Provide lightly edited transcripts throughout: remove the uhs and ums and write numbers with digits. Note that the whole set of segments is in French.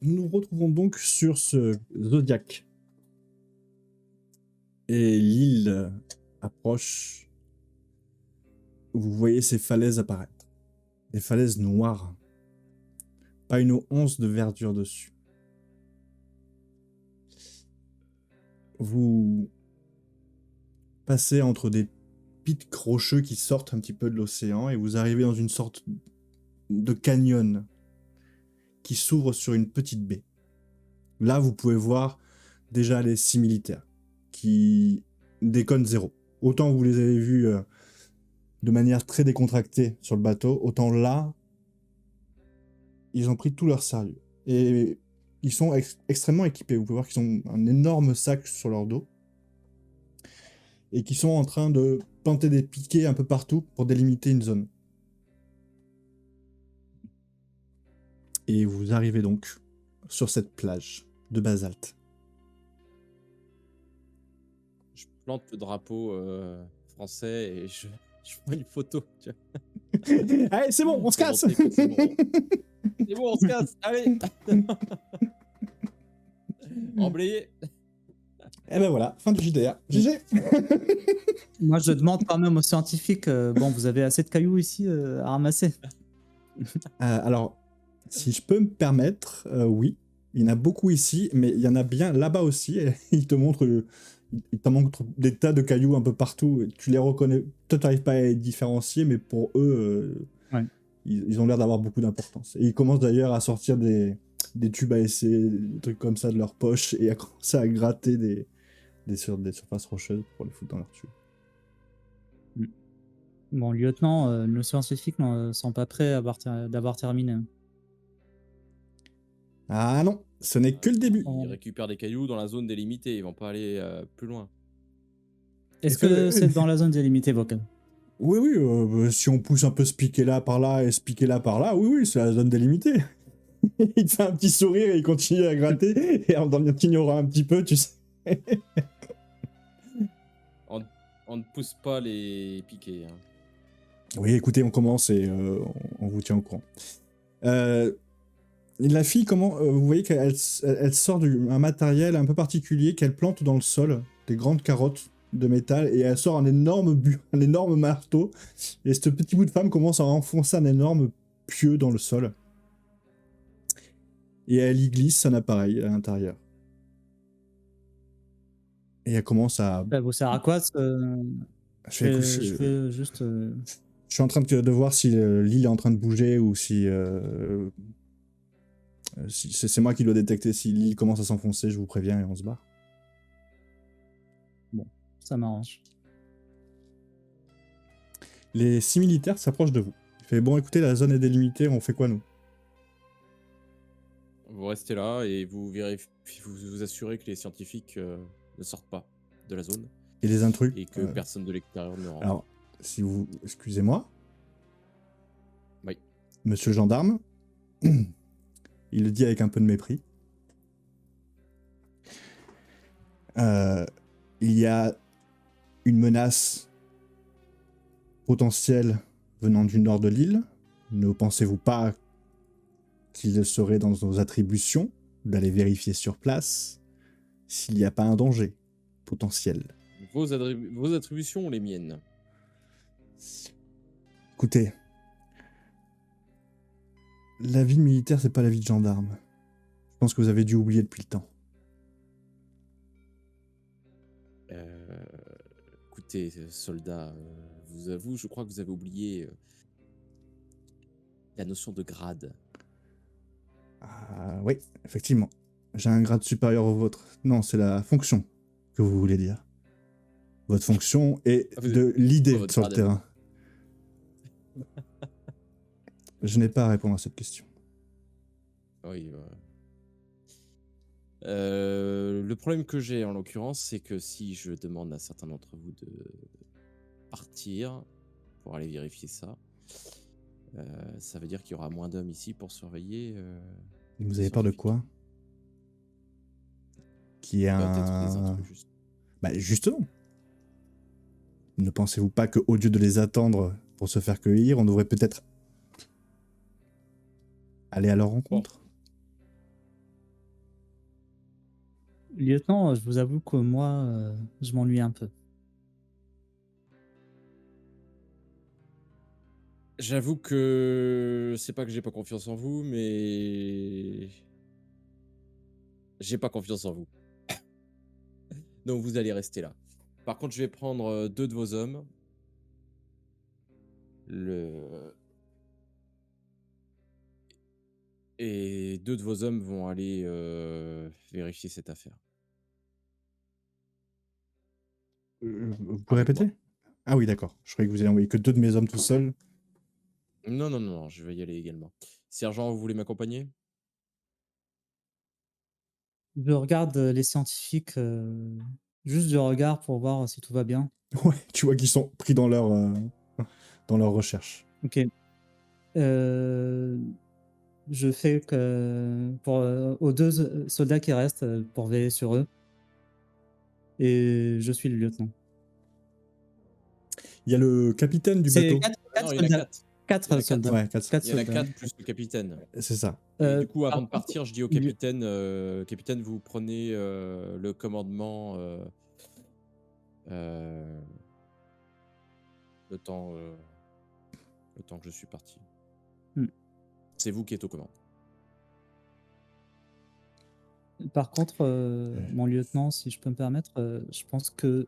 nous nous retrouvons donc sur ce Zodiac. Et l'île approche. Vous voyez ces falaises apparaître. Des falaises noires. Pas une once de verdure dessus. Vous passez entre des pics rocheux qui sortent un petit peu de l'océan et vous arrivez dans une sorte de canyon qui s'ouvre sur une petite baie. Là, vous pouvez voir déjà les 6 militaires qui déconnent zéro. Autant vous les avez vus de manière très décontractée sur le bateau, autant là, ils ont pris tout leur sérieux. Et ils sont extrêmement équipés. Vous pouvez voir qu'ils ont un énorme sac sur leur dos et qui sont en train de planter des piquets un peu partout pour délimiter une zone. Et vous arrivez donc sur cette plage de basalte. Je plante le drapeau français et je prends une photo. Tu vois. Allez, c'est bon, on se casse. C'est bon, on se casse. Allez. Emblayé. Et ben voilà, fin du JDR. GG. Moi, je demande quand même aux scientifiques, bon, vous avez assez de cailloux ici à ramasser? Alors, si je peux me permettre, oui. Il y en a beaucoup ici, mais il y en a bien là-bas aussi. Et il te montre des tas de cailloux un peu partout. Tu les reconnais. Toi, tu n'arrives pas à les différencier, mais pour eux, ouais. ils ont l'air d'avoir beaucoup d'importance. Et ils commencent d'ailleurs à sortir des tubes à essai, des trucs comme ça de leur poche, et à commencer à gratter des surfaces rocheuses pour les foutre dans leur tube. Bon, lieutenant, nos scientifiques ne sont pas prêts d'avoir terminé. Ah non, ce n'est que le début. Ils récupèrent des cailloux dans la zone délimitée, ils vont pas aller plus loin. Est-ce que c'est dans la zone délimitée, Vocal? Oui, si on pousse un peu ce piquet là par là et ce piquet là par là, oui, c'est la zone délimitée. Il te fait un petit sourire et il continue à gratter et en t'ignorant un petit peu, tu sais. On ne pousse pas les piquets. Hein. Oui, écoutez, on commence et on vous tient au courant. La fille, vous voyez qu'elle sort un matériel un peu particulier qu'elle plante dans le sol, des grandes carottes de métal, et elle sort un énorme marteau, et ce petit bout de femme commence à enfoncer un énorme pieu dans le sol. Et elle y glisse un appareil à l'intérieur. Et elle commence à... Ça vous sert à quoi Je veux juste... Je suis en train de voir si l'île est en train de bouger ou si c'est moi qui dois détecter. Si l'île commence à s'enfoncer, je vous préviens et on se barre. Bon, ça m'arrange. Les 6 militaires s'approchent de vous. Il fait, bon, écoutez, la zone est délimitée, on fait quoi, nous? Vous restez là et vous vous assurez que les scientifiques ne sortent pas de la zone. Et les intrus. Et que personne de l'extérieur ne rentre. Alors, si vous... Excusez-moi. Oui. Monsieur le gendarme, il le dit avec un peu de mépris. Il y a une menace potentielle venant du nord de l'île. Ne pensez-vous pas qu'il serait dans nos attributions d'aller vérifier sur place s'il n'y a pas un danger potentiel? Vos attributions ou les miennes? Écoutez, la vie de militaire, c'est pas la vie de gendarme. Je pense que vous avez dû oublier depuis le temps. Écoutez, soldat, je crois que vous avez oublié la notion de grade. Oui, effectivement. J'ai un grade supérieur au vôtre. Non, c'est la fonction que vous voulez dire. Votre fonction est de leader sur le terrain. Je n'ai pas à répondre à cette question. Oui. Le problème que j'ai en l'occurrence, c'est que si je demande à certains d'entre vous de partir pour aller vérifier ça, ça veut dire qu'il y aura moins d'hommes ici pour surveiller. Vous avez peur de quoi? Qui est un... Bah justement. Ne pensez-vous pas qu'au lieu de les attendre pour se faire cueillir, on devrait peut-être aller à leur rencontre? Lieutenant, je vous avoue que moi, je m'ennuie un peu. J'avoue que c'est pas que j'ai pas confiance en vous, mais j'ai pas confiance en vous. Donc vous allez rester là. Par contre, je vais prendre 2 de vos hommes. Le... Et 2 de vos hommes vont aller vérifier cette affaire. Vous pouvez Avec moi. répéter? Ah oui, d'accord. Je croyais que vous alliez envoyer que 2 de mes hommes tout seuls. Non, non, non, non, je vais y aller également. Sergent, vous voulez m'accompagner? Je regarde les scientifiques, juste du regard pour voir si tout va bien. Ouais, tu vois qu'ils sont pris dans leur recherche. Ok. Euh, je fais que pour aux deux soldats qui restent pour veiller sur eux. Et je suis le lieutenant. Il y a le capitaine du C'est bateau. Non, il y en a soldats. 4. Il y en 4 a 4. soldats. Ouais, 4. 4 Il y en a soldats. 4 plus le capitaine. C'est ça. Et du coup, Par avant de contre, partir, je dis au capitaine, capitaine, vous prenez le commandement euh, le temps, euh, le temps que je suis parti. Hmm. C'est vous qui êtes aux commandes. Par contre, mon lieutenant, si je peux me permettre, je pense que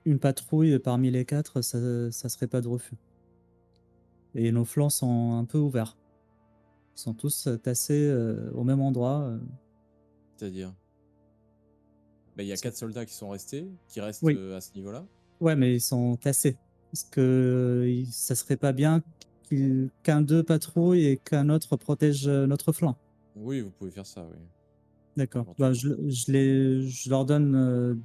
une patrouille parmi les 4, ça serait pas de refus. Et nos flancs sont un peu ouverts. Ils sont tous tassés au même endroit. C'est-à-dire, bah, il y a C'est- 4 soldats qui sont restés, qui restent Oui, à ce niveau-là. ouais, mais ils sont tassés. Est-ce que ça serait pas bien qu'un d'eux patrouille et qu'un autre protège notre flanc? Oui, vous pouvez faire ça, oui. D'accord. Bah, Éventuellement. je leur donne,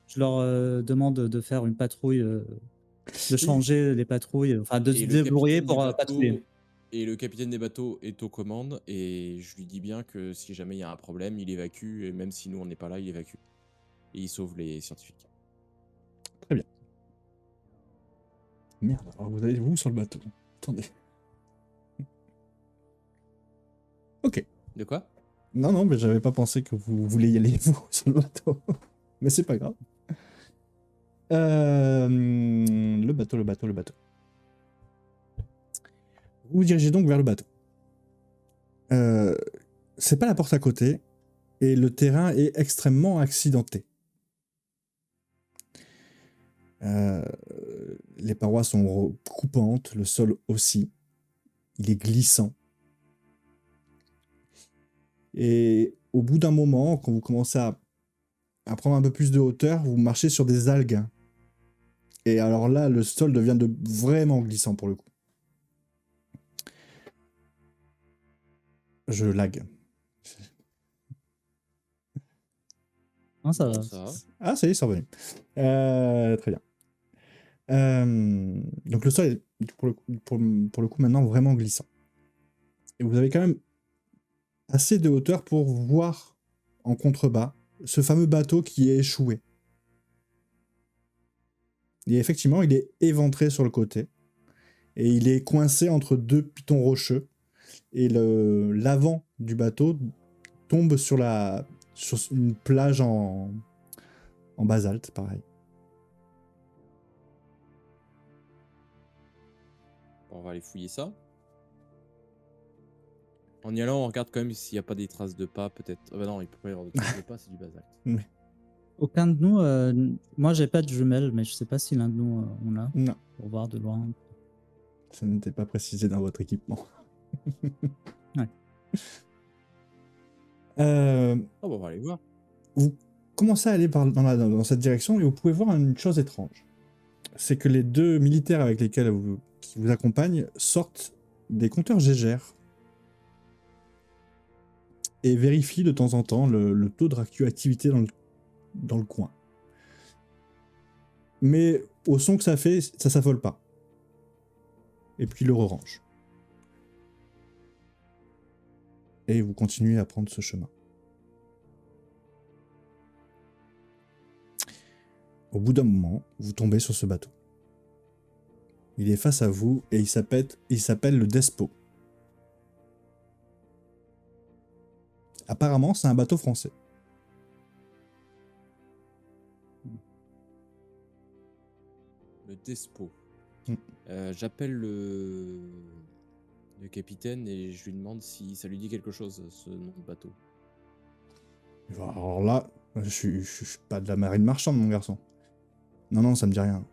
je leur demande de faire une patrouille, de changer les patrouilles, enfin de se Et le débrouiller capitaine des pour patrouiller. bateaux et le capitaine des bateaux est aux commandes et je lui dis bien que si jamais il y a un problème, il évacue et même si nous on n'est pas là, il évacue et il sauve les scientifiques. Très bien. Merde, alors vous allez vous sur le bateau. Attendez. Ok. De quoi? Non, non, mais j'avais pas pensé que vous vouliez y aller, vous, sur le bateau. Mais c'est pas grave. Le bateau, le bateau, le bateau. Vous vous dirigez donc vers le bateau. C'est pas la porte à côté, et le terrain est extrêmement accidenté. Les parois sont coupantes, le sol aussi. Il est glissant. Et au bout d'un moment, quand vous commencez à prendre un peu plus de hauteur, vous marchez sur des algues. Et alors là, le sol devient vraiment glissant pour le coup. Je lag. Non, ça Non, va. ça va. Ah, ça y est, c'est revenu. Très bien. Donc le sol est pour le coup maintenant vraiment glissant. Et vous avez quand même assez de hauteur pour voir en contrebas ce fameux bateau qui est échoué. Et effectivement, il est éventré sur le côté. Et il est coincé entre deux pitons rocheux. Et l'avant du bateau tombe sur une plage en basalte, pareil. On va aller fouiller ça. En y allant, on regarde quand même s'il n'y a pas des traces de pas, peut-être. Ah bah non, il peut pas y avoir de traces de pas, c'est du basalte. Aucun de nous, moi j'ai pas de jumelles, mais je sais pas si l'un de nous on a, Non, pour voir de loin. ça n'était pas précisé dans votre équipement. Ouais. Ah bah on va aller voir. Vous commencez à aller dans cette direction et vous pouvez voir une chose étrange. C'est que les deux militaires avec lesquels qui vous accompagnent sortent des compteurs Gégère et vérifient de temps en temps le taux de radioactivité dans le coin. Mais au son que ça fait, ça s'affole pas. Et puis ils le range. Et vous continuez à prendre ce chemin. Au bout d'un moment, vous tombez sur ce bateau. Il est face à vous et il s'appelle le Despo. Apparemment, c'est un bateau français. Le Despo. Mm. J'appelle le capitaine et je lui demande si ça lui dit quelque chose, ce nom de bateau. Alors là, je suis pas de la marine marchande, mon garçon. Non, non, ça me dit rien.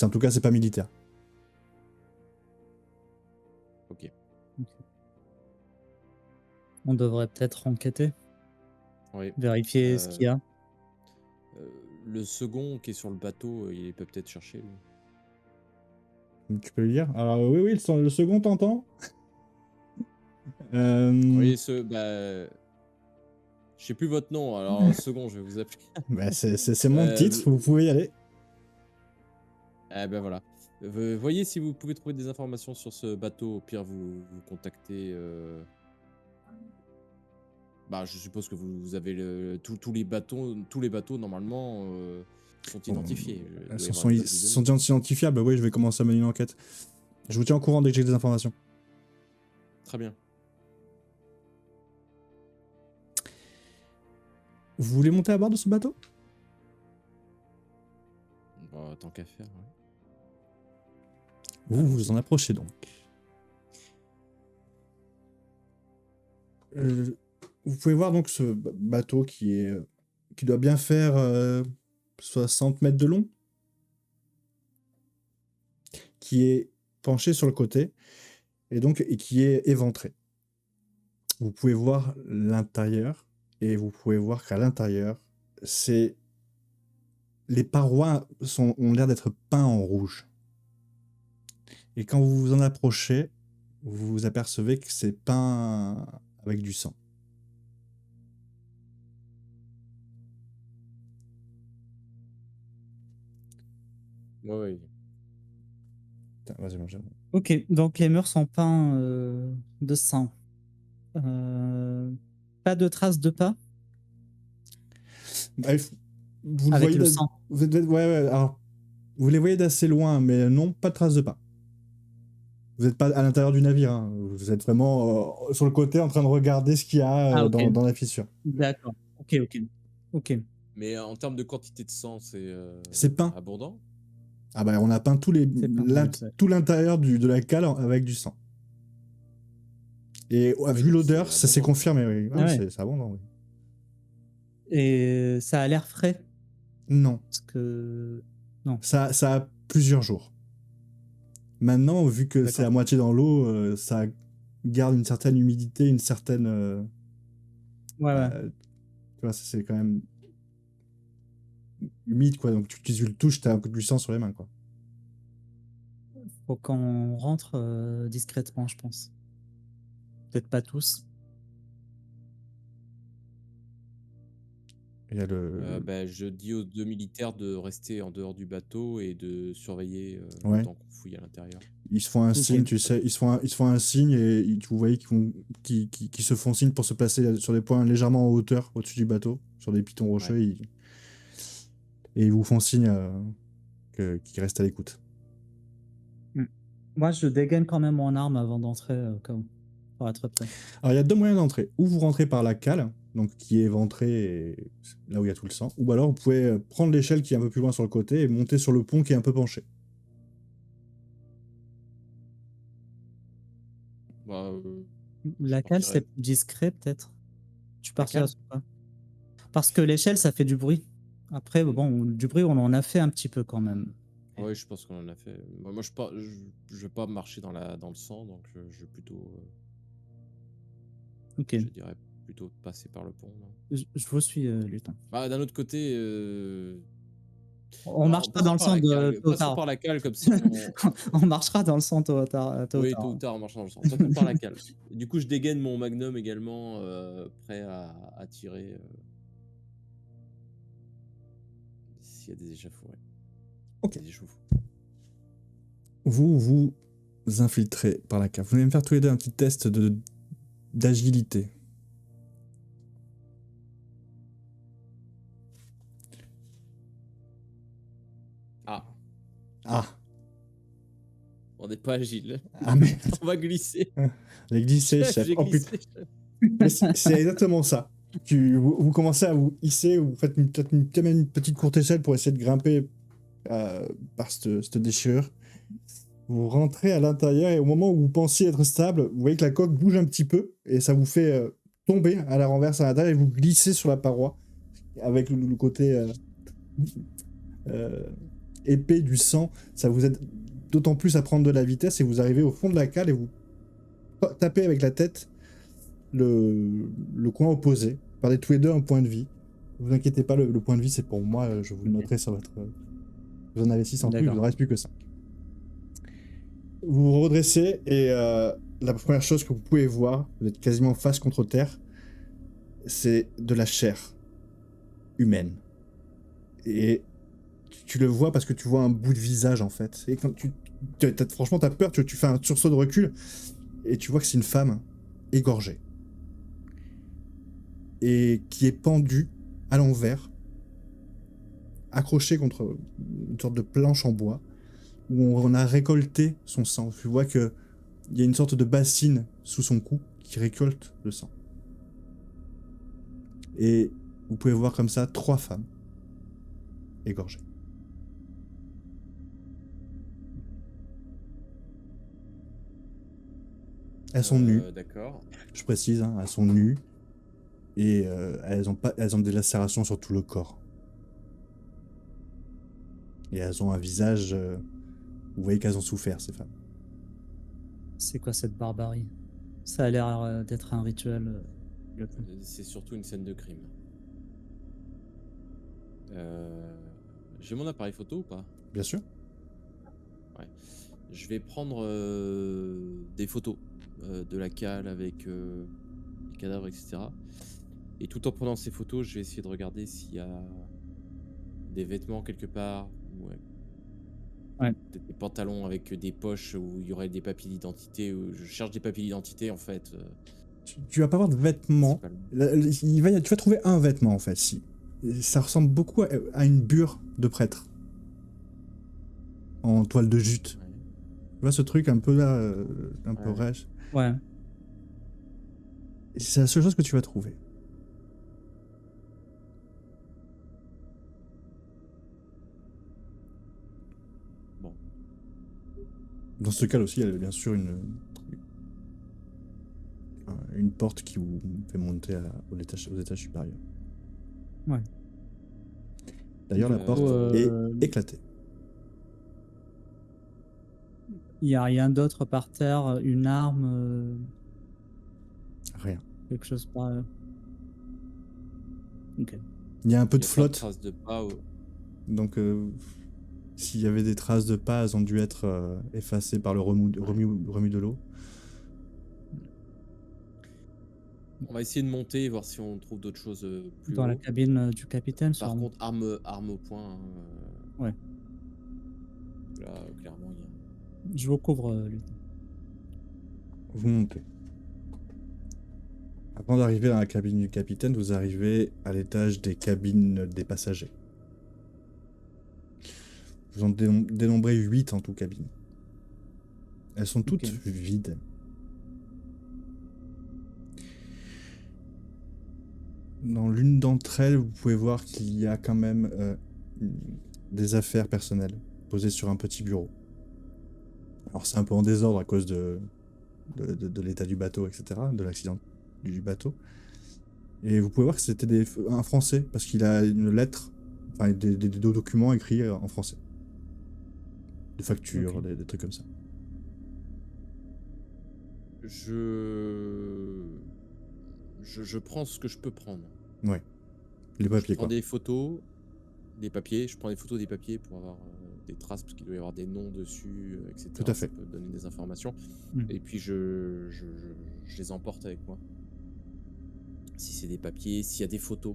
En tout cas, c'est pas militaire. Ok. On devrait peut-être enquêter, Oui. vérifier ce qu'il y a. Le second qui est sur le bateau, il peut peut-être chercher, lui. Tu peux lui dire? Alors, oui, oui, le second t'entend. Oui, je sais plus votre nom, alors second, je vais vous appeler. Bah, c'est mon titre, vous pouvez y aller. Eh ben voilà. Voyez si vous pouvez trouver des informations sur ce bateau. Au pire, vous contactez. Bah, je suppose que vous avez tous les bateaux normalement sont identifiés. Il doit y avoir une base de Sont données. identifiables. Oui, je vais commencer à mener une enquête. Je vous tiens au courant dès que j'ai des informations. Très bien. Vous voulez monter à bord de ce bateau? Bah, tant qu'à faire. Ouais. Vous vous en approchez donc. Vous pouvez voir donc ce bateau qui doit bien faire 60 mètres de long, qui est penché sur le côté et qui est éventré. Vous pouvez voir l'intérieur et vous pouvez voir qu'à l'intérieur, les parois ont l'air d'être peintes en rouge. Et quand vous vous en approchez, vous vous apercevez que c'est peint avec du sang. Oui. Vas-y, mon cher. Ok, donc les murs sont peints de sang. Pas de traces de pas Bref, vous le avec voyez le sang. ouais, alors, vous les voyez d'assez loin, mais non, pas de traces de pas. Vous n'êtes pas à l'intérieur du navire, hein. Vous êtes vraiment sur le côté en train de regarder ce qu'il y a Ok. dans la fissure. D'accord. Ok. Mais en termes de quantité de sang, C'est peint. abondant. Ah bah on a peint tout l'intérieur de la cale avec du sang. Et vu l'odeur, ça s'est confirmé. Oui. Ah ouais. C'est abondant. Oui. Et ça a l'air frais? Non. Parce que... Non. Ça a plusieurs jours. Maintenant, vu que c'est à moitié dans l'eau, ça garde une certaine humidité, une certaine... ouais. Tu vois, c'est quand même humide, quoi. Donc tu le touches, t'as un peu du sang sur les mains, quoi. Faut qu'on rentre discrètement, je pense. Peut-être pas tous. Il y a je dis aux 2 militaires de rester en dehors du bateau et de surveiller Ouais. le temps qu'on fouille à l'intérieur. Ils se font un signe, tu sais. Ils se font un signe et vous voyez qu'ils se font signe pour se placer sur des points légèrement en hauteur au-dessus du bateau, sur des pitons rocheux. Ouais. Et ils vous font signe qu'ils restent à l'écoute. Moi, je dégaine quand même mon arme avant d'entrer, pour être prêt. Alors, il y a deux moyens d'entrer. Ou vous rentrez par la cale, donc qui est éventrée, et là où il y a tout le sang. Ou alors, vous pouvez prendre l'échelle qui est un peu plus loin sur le côté et monter sur le pont qui est un peu penché. La cale, c'est plus discret, peut-être. Je suis parti à ce point. Parce que l'échelle, ça fait du bruit. Après, bon, du bruit, on en a fait un petit peu quand même. Oui, je pense qu'on en a fait. Moi, je vais pas marcher dans le sang, donc je vais plutôt. Ok. Je dirais plutôt passer par le pont. Je vous suis, Lutin. Bah, d'un autre côté. On marchera dans le sang de Passons par la cale, comme ça. On marchera dans le sang tôt ou tard. Oui, tôt ou tard, on marchera dans le sang. Passons par la cale. Et du coup, je dégaine mon magnum également, prêt à tirer s'il y a des échauffourées. Ok. Des échauffes. Vous infiltrez par la cave. Vous allez me faire tous les deux un petit test d'agilité. Ah. On n'est pas agile. Ah, mais... On va glisser. J'ai glissé, chef. J'ai glissé. C'est exactement ça. Vous commencez à vous hisser, vous faites peut-être une petite courte échelle pour essayer de grimper par cette déchirure. Vous rentrez à l'intérieur et au moment où vous pensiez être stable, vous voyez que la coque bouge un petit peu et ça vous fait tomber à la renverse à l'intérieur et vous glissez sur la paroi avec le côté euh, épais du sang. Ça vous aide d'autant plus à prendre de la vitesse et vous arrivez au fond de la cale et vous tapez avec la tête le coin opposé. Vous perdez tous les deux un point de vie. Ne vous inquiétez pas, le point de vie c'est pour moi, je vous le noterai sur votre... Vous en avez 6 en tout, il ne vous reste plus que 5. Vous vous redressez et la première chose que vous pouvez voir, vous êtes quasiment face contre terre, c'est de la chair humaine. Et tu le vois parce que tu vois un bout de visage en fait. Et quand franchement t'as peur, tu fais un sursaut de recul et tu vois que c'est une femme égorgée. Et qui est pendue à l'envers, accrochée contre une sorte de planche en bois, où on a récolté son sang. Tu vois qu'il y a une sorte de bassine sous son cou qui récolte le sang. Et vous pouvez voir comme ça 3 femmes égorgées. Elles sont nues, D'accord. je précise, hein, elles sont nues. Et elles ont des lacérations sur tout le corps. Et elles ont un visage... vous voyez qu'elles ont souffert, ces femmes. C'est quoi cette barbarie? Ça a l'air d'être un rituel. C'est surtout une scène de crime. J'ai mon appareil photo ou pas? Bien sûr. Ouais. Je vais prendre des photos de la cale avec les cadavres, etc. Et tout en prenant ces photos, je vais essayer de regarder s'il y a des vêtements quelque part. Ouais. Peut-être des pantalons avec des poches où il y aurait des papiers d'identité. Je cherche des papiers d'identité en fait. Tu vas pas avoir de vêtements. Tu vas trouver un vêtement en fait, si. Ça ressemble beaucoup à une bure de prêtre. En toile de jute. Ouais. Tu vois ce truc un peu là, un peu rêche. Ouais. C'est la seule chose que tu vas trouver. Bon. Dans ce cas aussi, il y a bien sûr une porte qui vous fait monter aux étages supérieurs. Ouais. D'ailleurs, la porte est éclatée. Il n'y a rien d'autre par terre, une arme, Rien. quelque chose par... Ok. Il y a un peu de Il y a pas flotte. traces de pas. Donc, s'il y avait des traces de pas, elles ont dû être effacées par le remue de l'eau. On va essayer de monter et voir si on trouve d'autres choses plus Dans haut. la cabine du capitaine, Par sûrement. contre, arme au point. Ouais. Là, clairement, il y a... Je vous couvre, lieutenant. Vous montez. Avant d'arriver dans la cabine du capitaine, vous arrivez à l'étage des cabines des passagers. Vous en dénombrez 8 en tout cabine. Elles sont toutes vides. Dans l'une d'entre elles, vous pouvez voir qu'il y a quand même des affaires personnelles posées sur un petit bureau. Alors c'est un peu en désordre à cause de l'état du bateau, etc., de l'accident du bateau. Et vous pouvez voir que c'était un Français, parce qu'il a une lettre, enfin des documents écrits en français. Des factures, des trucs comme ça. Je prends ce que je peux prendre. Ouais. Les papiers, je prends quoi. des photos, des papiers. Je prends des photos des papiers pour avoir des traces, parce qu'il doit y avoir des noms dessus, etc. Tout à fait. Ça peut donner des informations. Et puis je les emporte avec moi. Si c'est des papiers, s'il y a des photos.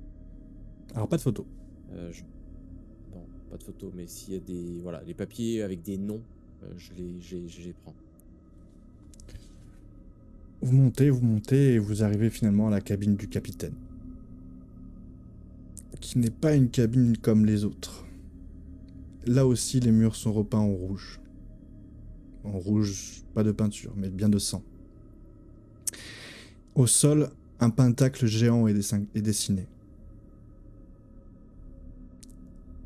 Alors pas de photos. Non, pas de photos, mais s'il y a des... Voilà, les papiers avec des noms, je les prends. Vous montez et vous arrivez finalement à la cabine du capitaine. Qui n'est pas une cabine comme les autres. Là aussi, les murs sont repeints en rouge. En rouge, pas de peinture, mais bien de sang. Au sol, un pentacle géant est dessiné.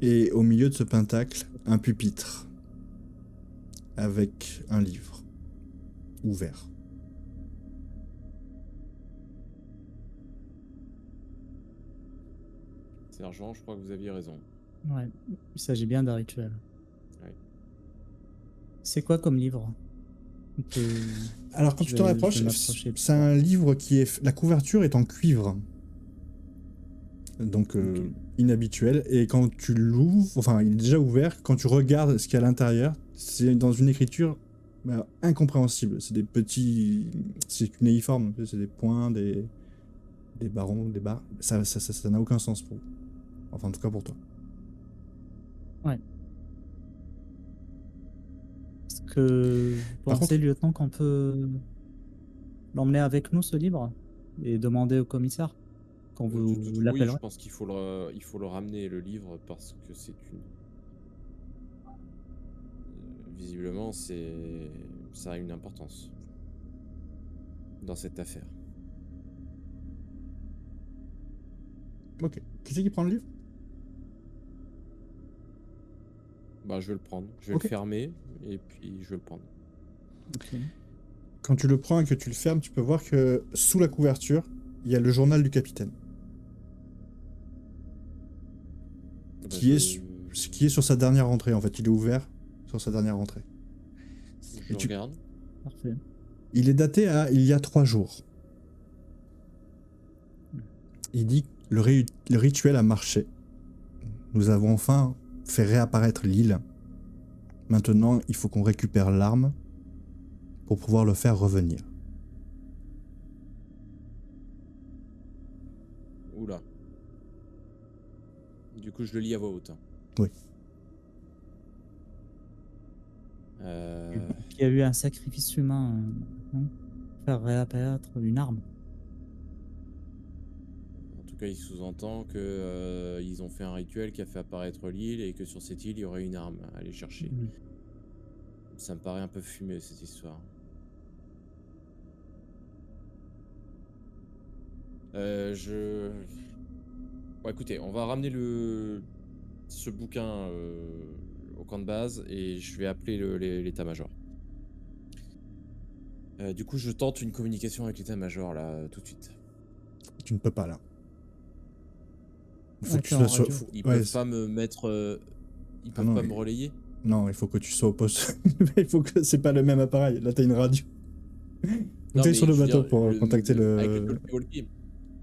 Et au milieu de ce pentacle, un pupitre avec un livre ouvert. Sergent, je crois que vous aviez raison. Ouais, il s'agit bien d'un rituel. Ouais. C'est quoi comme livre? On peut- Alors quand Je tu te vais- rapproches, je vais m'approcher plus c'est un livre qui est... La couverture est en cuivre. Donc Ok. inhabituel. Et quand tu l'ouvres, enfin il est déjà ouvert, quand tu regardes ce qu'il y a à l'intérieur, c'est dans une écriture incompréhensible. C'est des petits... C'est cunéiforme, c'est des points, des barons, des barres. Ça n'a aucun sens pour vous. Enfin en tout cas pour toi. Est-ce que vous Par pensez, contre- lieutenant, qu'on peut l'emmener avec nous, ce livre, et demander au commissaire quand De vous toute- oui, je l'appellerez? pense qu'il faut le ramener, le livre, parce que c'est une... visiblement, ça a une importance dans cette affaire. Ok. Qui c'est qui prend le livre? Bah, je vais le prendre. Je vais Ok. le fermer, et puis je vais le prendre. Ok. Quand tu le prends et que tu le fermes, tu peux voir que sous la couverture, il y a le journal du capitaine. Bah, Qui est sur sa dernière entrée en fait. Il est ouvert sur sa dernière entrée. je et tu- regarde. Parfait. Il est daté à il y a 3 jours. Il dit le rituel a marché. Nous avons enfin fait réapparaître l'île. Maintenant, il faut qu'on récupère l'arme pour pouvoir le faire revenir. Oula. Du coup, je le lis à voix haute. Oui. Il y a eu un sacrifice humain, hein, faire réapparaître une arme. En tout cas, il sous-entend que ils ont fait un rituel qui a fait apparaître l'île et que sur cette île, il y aurait une arme à aller chercher. Ça me paraît un peu fumé, cette histoire. Bon, écoutez, on va ramener ce bouquin au camp de base et je vais appeler l'état-major. Du coup, je tente une communication avec l'état-major là tout de suite. Tu ne peux pas là. Il faut Ouais, que tu t'es sois en sur... radio. Ils ouais, peuvent pas me mettre. Ils peuvent non, pas mais- me relayer. Non, il faut que tu sois au poste. Il faut que c'est pas le même appareil. Là, t'as une radio. Non, T'es mais sur le je veux bateau dire, pour contacter avec le le... talkie-walkie.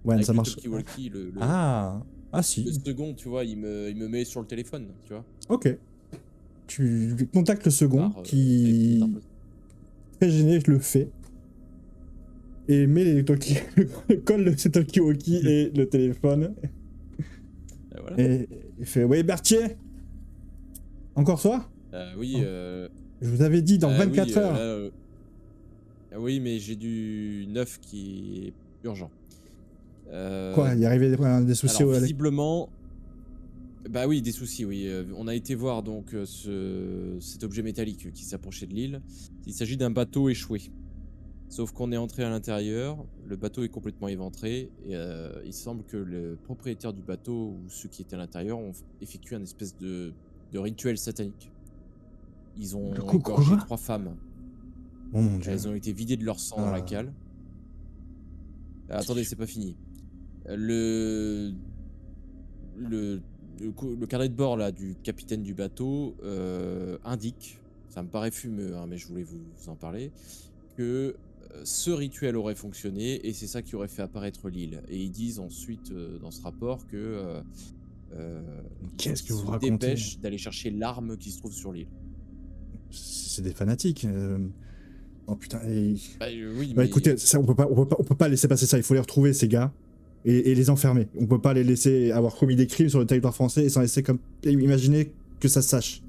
Ouais, Avec ça le marche. talkie-walkie, Ah le si. second, tu vois, il me met sur le téléphone, tu vois. Ok. Tu contactes le second Par, qui, téléphone. très gêné, le fait. Et met les talkie... colle le talkie-walkie et le téléphone. Voilà. Et il fait « Ouais, Berthier, encore toi? Oui, Je vous avais dit dans 24 oui, heures. là, oui, mais j'ai du neuf qui est urgent. Quoi, il y arrivait des soucis alors, avec... visiblement, bah oui, des soucis, oui. On a été voir donc cet objet métallique qui s'approchait de l'île. Il s'agit d'un bateau échoué. Sauf qu'on est entré à l'intérieur, le bateau est complètement éventré, et il semble que le propriétaire du bateau ou ceux qui étaient à l'intérieur ont effectué un espèce de rituel satanique. Ils ont Quoi égorgé 3 femmes. Oh mon dieu. Elles ont été vidées de leur sang dans la Ah. cale. Attendez, c'est pas fini. Le carnet de bord là, du capitaine du bateau indique, ça me paraît fumeux, hein, mais je voulais vous en parler, que ce rituel aurait fonctionné et c'est ça qui aurait fait apparaître l'île. Et ils disent ensuite dans ce rapport que Qu'est-ce que ils vous se racontez? dépêchent d'aller chercher l'arme qui se trouve sur l'île. C'est des fanatiques. Oh putain. Bah, oui, Bah mais écoutez, ça, on peut pas laisser passer ça. Il faut les retrouver, ces gars, et les enfermer. On peut pas les laisser avoir commis des crimes sur le territoire français et s'en laisser comme... Imaginez que ça se sache.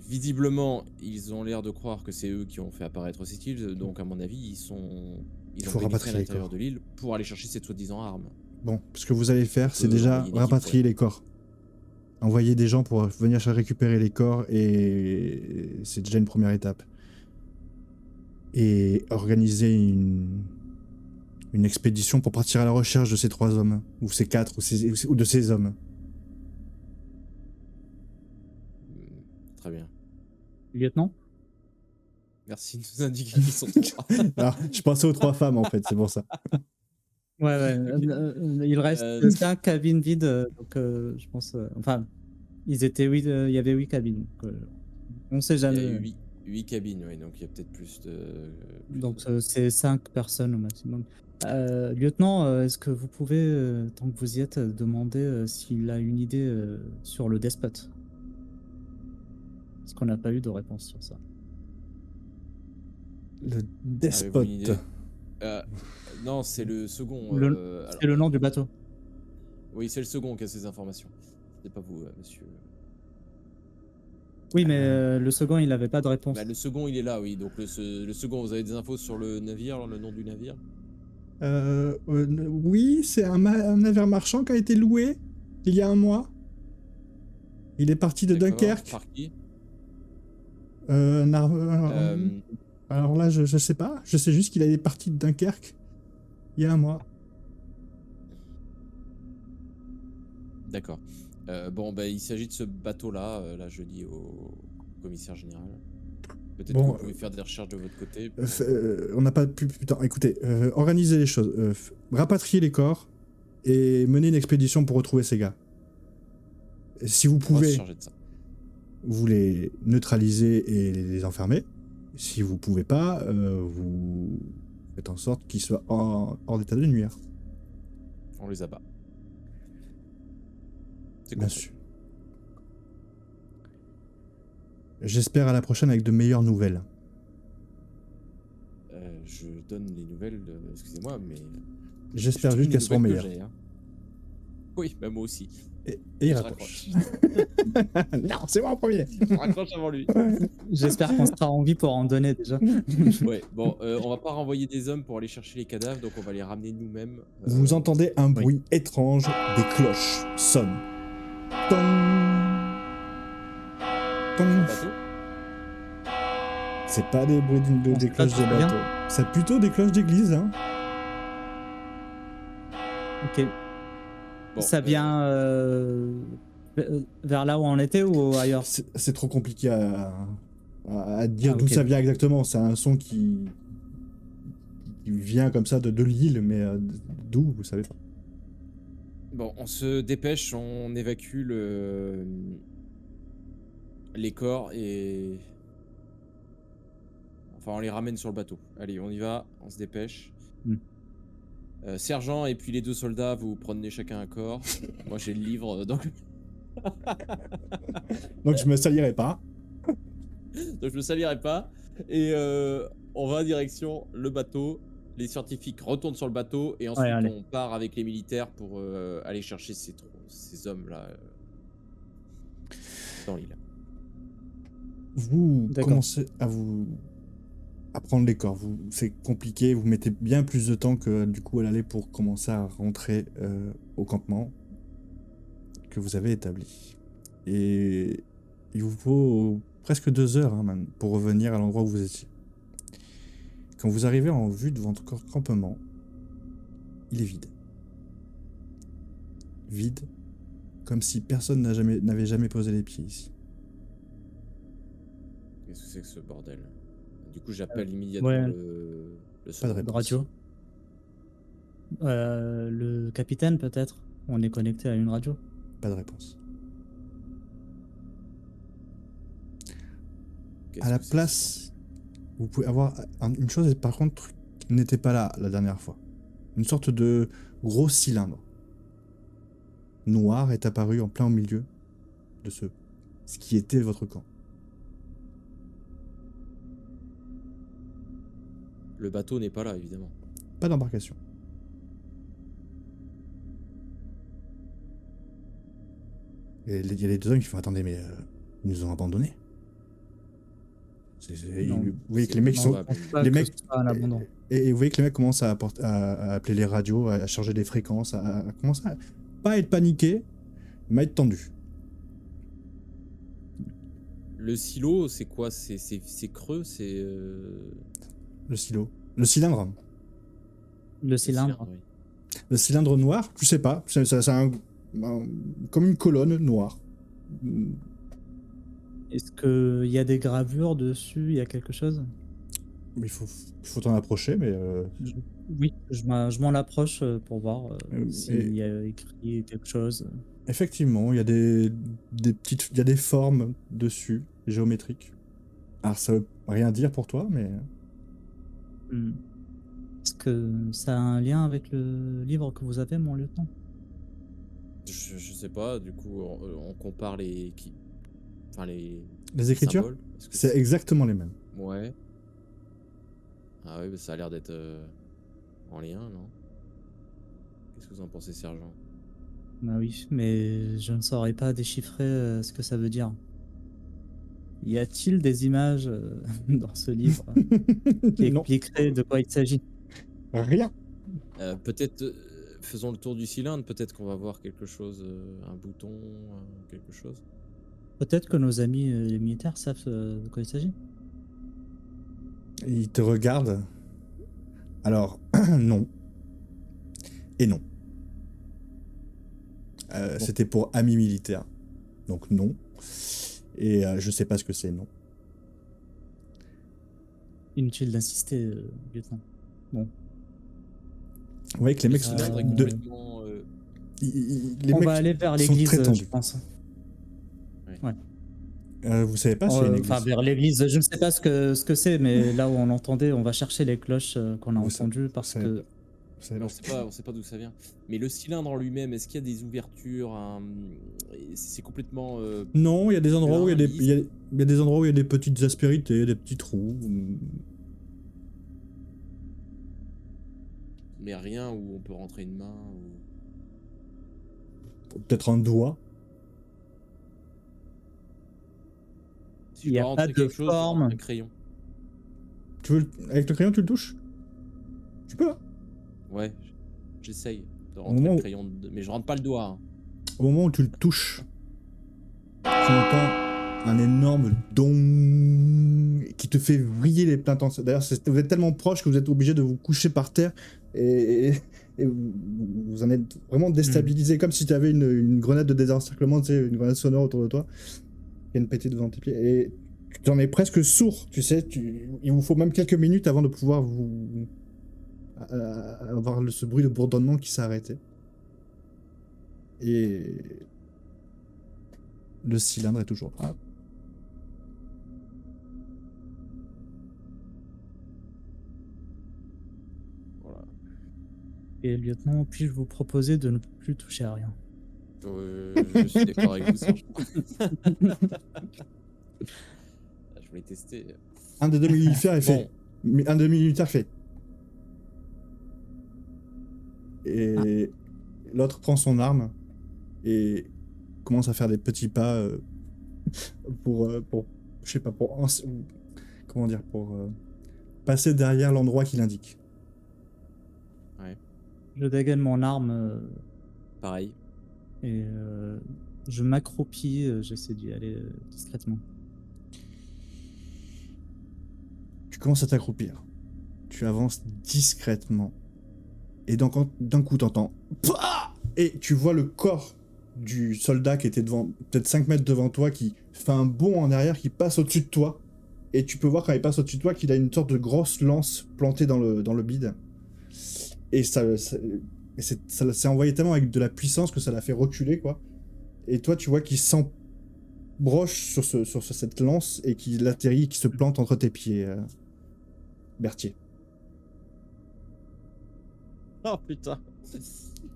visiblement, ils ont l'air de croire que c'est eux qui ont fait apparaître cette île, donc à mon avis, ils Il ont faut pénétré à rapatrier les l'intérieur corps. de l'île pour aller chercher cette soi-disant arme. Bon, ce que vous allez faire, c'est peut déjà envoyer une équipe, rapatrier les corps. Envoyer des gens pour venir récupérer les corps, et c'est déjà une première étape. Et organiser une expédition pour partir à la recherche de ces 3 hommes, ou ces 4, ou de ces hommes. Très bien. Lieutenant? Merci de nous indiquer qui sont trois. Alors, je pensais aux 3 femmes, en fait, c'est pour ça. Ouais, il reste Euh, 5 cabines vides, donc je pense. Enfin, ils étaient il y avait 8 cabines. Donc, on sait Il y a jamais. eu 8 cabines, ouais, donc il y a peut-être plus de. Donc c'est 5 personnes au maximum. Lieutenant, est-ce que vous pouvez, tant que vous y êtes, demander s'il a une idée sur le despote? Parce qu'on n'a pas eu de réponse sur ça. Le Avez-vous despote. une idée Non, c'est le second. C'est le nom du bateau. Oui, c'est le second qui a ces informations. C'est pas vous, monsieur. Oui, mais le second, il n'avait pas de réponse. Bah, le second, il est là, oui. Donc le second, vous avez des infos sur le navire, le nom du navire? Oui, c'est un navire marchand qui a été loué il y a un mois. Il est parti de D'accord. Dunkerque. Par qui? Alors là, je sais pas. Je sais juste qu'il est parti de Dunkerque il y a un mois. D'accord. Bon, bah, il s'agit de ce bateau-là. Là, je dis au commissaire général. Peut-être Bon, que vous pouvez faire des recherches de votre côté. On n'a pas plus de temps. Écoutez, organisez les choses. Rapatriez les corps et menez une expédition pour retrouver ces gars. Si vous On va se pouvez, charger de ça. vous les neutralisez et les enfermez. Si vous pouvez pas, vous faites en sorte qu'ils soient hors d'état de nuire. On les abat. C'est Bien compris. sûr. J'espère à la prochaine avec de meilleures nouvelles. Je donne les nouvelles de... Excusez-moi, mais... J'espère je juste donne qu'elles les seront nouvelles que meilleures. j'ai, hein. Oui, bah moi aussi. Et il Je raccroche. raccroche. Non, c'est moi en premier. Je raccroche avant lui. J'espère qu'on sera en vie pour en donner déjà. Ouais, bon, on va pas renvoyer des hommes pour aller chercher les cadavres, donc on va les ramener nous-mêmes. Vous entendez un bruit étrange, des cloches sonnent. Tong. Tong. Bateau. C'est pas des bruits On des sait pas cloches de d'où ça vient. bateau. C'est plutôt des cloches d'église, hein. Ok. Bon, Ça vient vers là où on était ou ailleurs? C'est trop compliqué à dire Ah, d'où ok. ça vient exactement. C'est un son qui vient comme ça de l'île, mais d'où, vous savez pas. Bon, on se dépêche, on évacue les corps et... Enfin, on les ramène sur le bateau. Allez, on y va, on se dépêche. Hmm. Sergent et puis les 2 soldats, vous prenez chacun un corps. Moi, j'ai le livre, donc Donc je me salirai pas. je me salirai pas. Et on va direction le bateau. Les scientifiques retournent sur le bateau et ensuite allez. on part avec les militaires pour aller chercher ces hommes-là dans l'île. Vous D'accord. commencez à prendre les corps. C'est compliqué, vous mettez bien plus de temps que du coup à l'aller pour commencer à rentrer au campement que vous avez établi. Et il vous faut presque 2 heures hein, même, pour revenir à l'endroit où vous étiez. Quand vous arrivez en vue de votre campement, il est vide. Vide, comme si personne n'avait jamais posé les pieds ici. Qu'est-ce que c'est que ce bordel? Du coup, j'appelle immédiatement ouais. le Pas de second. réponse. Radio. Le capitaine peut-être. On est connecté à une radio. Pas de réponse. Qu'est-ce À la que c'est que ce place, vous pouvez avoir une chose, par contre, qui n'était pas là la dernière fois. Une sorte de gros cylindre noir est apparu en plein au milieu de ce qui était votre camp. Le bateau n'est pas là, évidemment. Pas d'embarcation. Et il y a les 2 hommes qui font attendez, mais ils nous ont abandonnés. Non. Vous voyez que les mecs Non, sont. je pense pas les que mecs- ce soit un abandon. Et vous voyez que les mecs commencent à appeler les radios, à charger des fréquences, à commencer à pas être paniqués, mais à être tendus. Le silo, c'est quoi? C'est creux? C'est... Le silo. Le cylindre. Le cylindre. oui. Le cylindre noir, je sais pas, c'est comme une colonne noire. Est-ce qu'il y a des gravures dessus? Il y a quelque chose? Mais il faut t'en approcher, mais Je Oui, je m'en approche, pour voir, s'il et y a écrit quelque chose. effectivement, il y a il y a des formes dessus, géométriques. Alors ça veut rien dire pour toi, mais Mmh. Est-ce que ça a un lien avec le livre que vous avez, mon lieutenant? Je sais pas, du coup, on compare enfin les les écritures, symboles. Est-ce que c'est exactement les mêmes. ouais. Ah oui, bah, ça a l'air d'être en lien, non? Qu'est-ce que vous en pensez, sergent? Bah oui, mais je ne saurais pas déchiffrer, ce que ça veut dire. Y a-t-il des images, dans ce livre, qui Non, expliqueraient de quoi il s'agit? rien. Peut-être, faisons le tour du cylindre, peut-être qu'on va voir quelque chose, un bouton, quelque chose? Peut-être que nos amis, les militaires savent, de quoi il s'agit? Il te regarde. Alors, non et non. Bon, C'était pour amis militaires, donc non. Et je sais pas ce que c'est, non. inutile d'insister, lieutenant. Bon, Vous voyez que les Le mecs cylindre est de, complètement, les on mecs va aller vers sont l'église, très je tendus. pense. ouais. Ouais. Vous savez pas s'il y a une Enfin, église. vers l'église, je ne sais pas ce que c'est, mais là où on l'entendait, on va chercher les cloches, qu'on a Vous sa- entendues vous parce savez pas. que Vous savez Mais pas. on sait pas d'où ça vient. Mais le cylindre en lui-même, est-ce qu'il y a des ouvertures, et c'est complètement, Non, il y a des endroits où plein, lisse? il y a des endroits où il y a des petites aspérités, des petits trous. Mais rien où on peut rentrer une main ou... Peut-être un doigt. Si il je n'y dois a pas rentrer de quelque chose, je rentre forme. un crayon. Avec le crayon, tu le touches? Tu peux, hein. Ouais, j'essaye de Au rentrer moment le où, crayon, mais je rentre pas le doigt, hein. au moment où tu le touches, tu entends un énorme dong qui te fait vriller les pleins temps. D'ailleurs, vous êtes tellement proche que vous êtes obligé de vous coucher par terre et vous en êtes vraiment déstabilisé, comme si tu avais une grenade de désencerclement, tu sais, une grenade sonore autour de toi, qui vient de péter devant tes pieds. Et tu en es presque sourd, tu sais. Il vous faut même quelques minutes avant de pouvoir avoir ce bruit de bourdonnement qui s'est arrêté. Et le cylindre est toujours là. Voilà. Et lieutenant, puis-je vous proposer de ne plus toucher à rien? Je suis d'accord avec vous, sergent. Je voulais tester. Un des deux militaires est fait. Bon, Un des militaires fait. Et l'autre prend son arme et commence à faire des petits pas pour je sais pas, comment dire, pour passer derrière l'endroit qu'il indique. ouais, Je dégaine mon arme, pareil. et je m'accroupis, j'essaie d'y aller, discrètement. Tu commences à t'accroupir. Tu avances discrètement. Et d'un coup, t'entends Pouah et tu vois le corps du soldat qui était devant, peut-être 5 mètres devant toi, qui fait un bond en arrière, qui passe au-dessus de toi. Et tu peux voir quand il passe au-dessus de toi qu'il a une sorte de grosse lance plantée dans le bide. Et ça s'est envoyé tellement avec de la puissance que ça l'a fait reculer, quoi. Et toi, tu vois qu'il s'embroche sur cette lance et qu'il atterrit, qui se plante entre tes pieds, Berthier. Oh putain.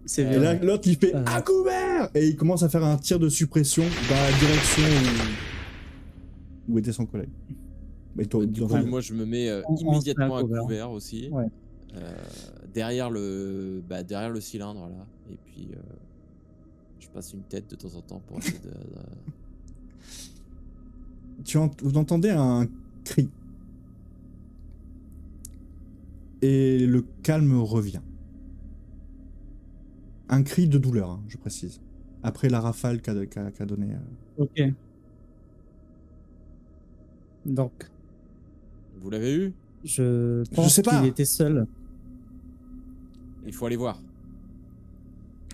C'est Et là, l'autre, il fait Euh. à couvert et il commence à faire un tir de suppression dans la direction où était son collègue. Mais toi, Du coup, moi, je me mets On se met immédiatement à à couvert. couvert aussi. Ouais. Derrière derrière le cylindre, là. Et puis, je passe une tête de temps en temps pour essayer de... vous entendez un cri. Et le calme revient. Un cri de douleur, hein, je précise. Après la rafale qu'a donné. OK. Donc, Vous l'avez eu? je pense sais pas. qu'il était seul. Il faut aller voir.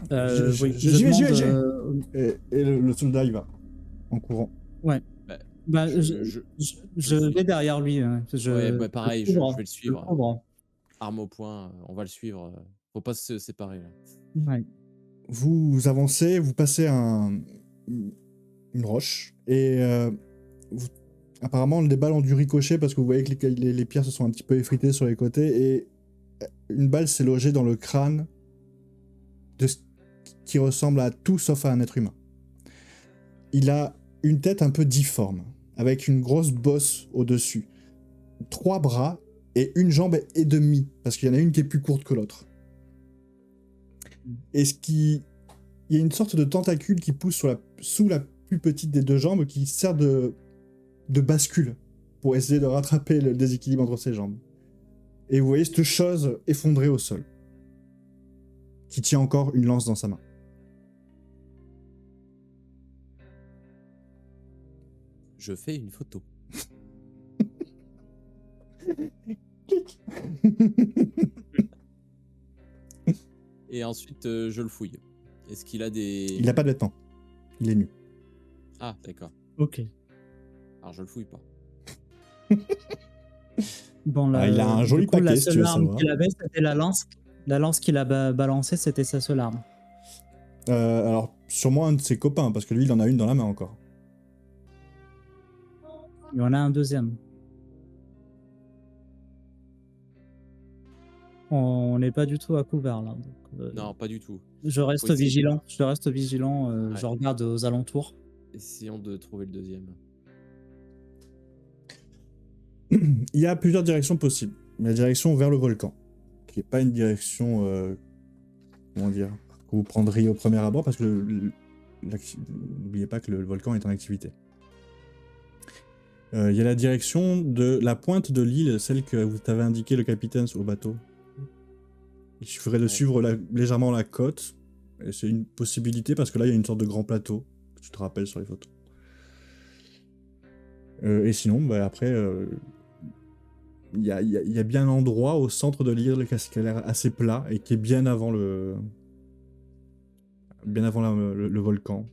Oui, J'y vais. demande, Et le soldat, il va. En courant. ouais. Bah, Je, je je, je je je suis. vais derrière lui, hein. Ouais, Je bah le pareil, je couvre, vais le je le suivre. couvre. Arme au poing, on va le suivre. Faut pas se séparer là. Ouais. Vous avancez, vous passez une roche et vous- apparemment les balles ont dû ricocher parce que vous voyez que les pierres se sont un petit peu effritées sur les côtés et une balle s'est logée dans le crâne de ce qui ressemble à tout sauf à un être humain. Il a une tête un peu difforme, avec une grosse bosse au-dessus, 3 bras et une jambe et demie, parce qu'il y en a une qui est plus courte que l'autre. Et il y a une sorte de tentacule qui pousse sous la plus petite des deux jambes qui sert de bascule pour essayer de rattraper le déséquilibre entre ses jambes. Et vous voyez cette chose effondrée au sol, qui tient encore une lance dans sa main. Je fais une photo. Et ensuite, je le fouille. Est-ce qu'il a des. Il n'a pas de vêtements. Il est nu. Ah, d'accord. OK. Alors je le fouille pas. Bon, Ah, il a un joli du coup, la paquet, si tu seule veux arme savoir. qu'il avait, c'était la lance. La lance qu'il a balancée, c'était sa seule arme. Alors, sûrement un de ses copains, parce que lui, il en a une dans la main encore. Il y en a un deuxième. On n'est pas du tout à couvert là. Donc, Non, pas du tout. je reste essayer de- vigilant. Je reste vigilant. Ouais. Je regarde aux alentours. Essayons de trouver le deuxième. Il y a plusieurs directions possibles. La direction vers le volcan, qui n'est pas une direction, comment dire, que vous prendriez au premier abord, parce que n'oubliez pas que le volcan est en activité. Il y a la direction de la pointe de l'île, celle que vous t'avez indiqué le capitaine au bateau. Il suffirait de suivre légèrement la côte, et c'est une possibilité, parce que là, il y a une sorte de grand plateau, que tu te rappelles sur les photos. Et sinon, bah, après, il y a bien un endroit au centre de l'île qui a l'air assez plat et qui est bien avant le volcan.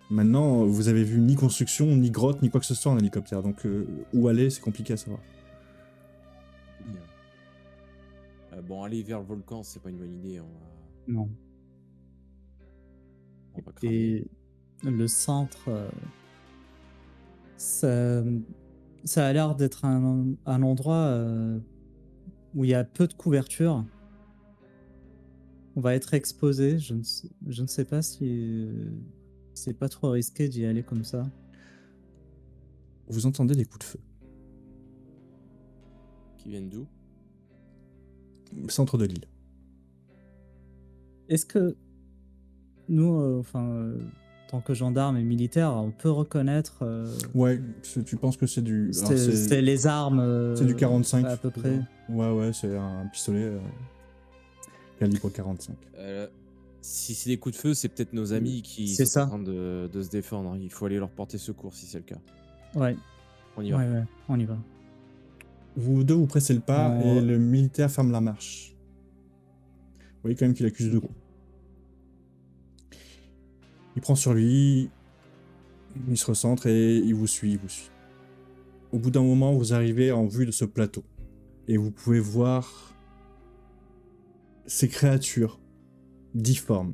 Maintenant, vous avez vu ni construction, ni grotte, ni quoi que ce soit en hélicoptère, donc où aller, c'est compliqué à savoir. Bien. Bon, aller vers le volcan, c'est pas une bonne idée. Non. On va cramer. Et le centre, ça a l'air d'être un endroit où il y a peu de couverture. On va être exposé. Je ne sais pas si c'est pas trop risqué d'y aller comme ça. Vous entendez des coups de feu. Qui viennent d'où? Centre de l'île. Est-ce que nous, tant que gendarmes et militaires, on peut reconnaître Ouais, tu penses que c'est du... alors, c'est les armes c'est du 45. à peu près? Ouais, c'est un pistolet calibre 45. Si c'est des coups de feu, c'est peut-être nos amis qui C'est sont ça. en train de se défendre. Il faut aller leur porter secours si c'est le cas. Ouais, On y va. ouais, on y va. Vous deux, vous pressez le pas et le militaire ferme la marche. Vous voyez quand même qu'il accuse deux coups. Il prend sur lui, il se recentre et il vous suit, Au bout d'un moment, vous arrivez en vue de ce plateau. Et vous pouvez voir ces créatures difformes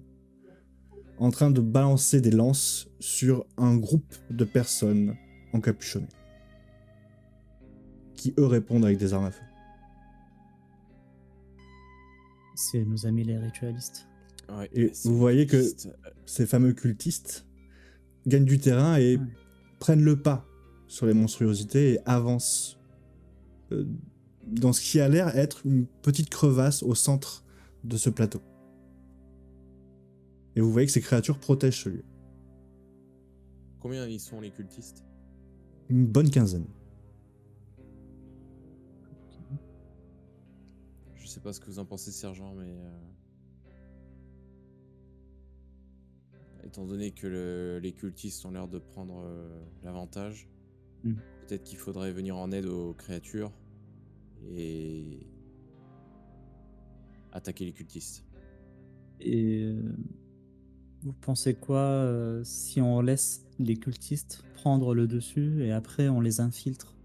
en train de balancer des lances sur un groupe de personnes encapuchonnées. Qui eux répondent avec des armes à feu. C'est nos amis les ritualistes. Ouais, Et c'est vous voyez que triste. ces fameux cultistes gagnent du terrain et prennent le pas sur les monstruosités et avancent dans ce qui a l'air être une petite crevasse au centre de ce plateau. Et vous voyez que ces créatures protègent ce lieu. Combien ils sont les cultistes? Une bonne quinzaine. Je sais pas ce que vous en pensez, sergent, mais étant donné que les cultistes ont l'air de prendre l'avantage, peut-être qu'il faudrait venir en aide aux créatures et attaquer les cultistes. Et Vous pensez quoi si on laisse les cultistes prendre le dessus et après on les infiltre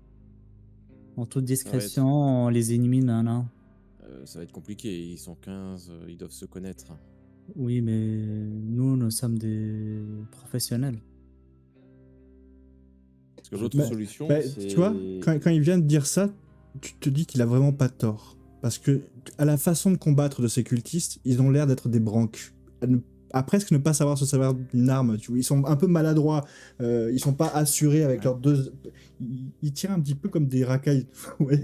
en toute Ça va discrétion, être, on les élimine un à un? ça va être compliqué. Ils sont 15, ils doivent se connaître. Oui, mais nous sommes des professionnels. Parce que l'autre Bah, solution, bah, tu vois, c'est... quand il vient de dire ça, tu te dis qu'il a vraiment pas tort. Parce que, à la façon de combattre de ces cultistes, ils ont l'air d'être des branques. À presque ne pas savoir se servir d'une arme. Tu vois, ils sont un peu maladroits. Ils sont pas assurés avec Ouais. leurs deux. Ils tirent un petit peu comme des racailles. Vous voyez.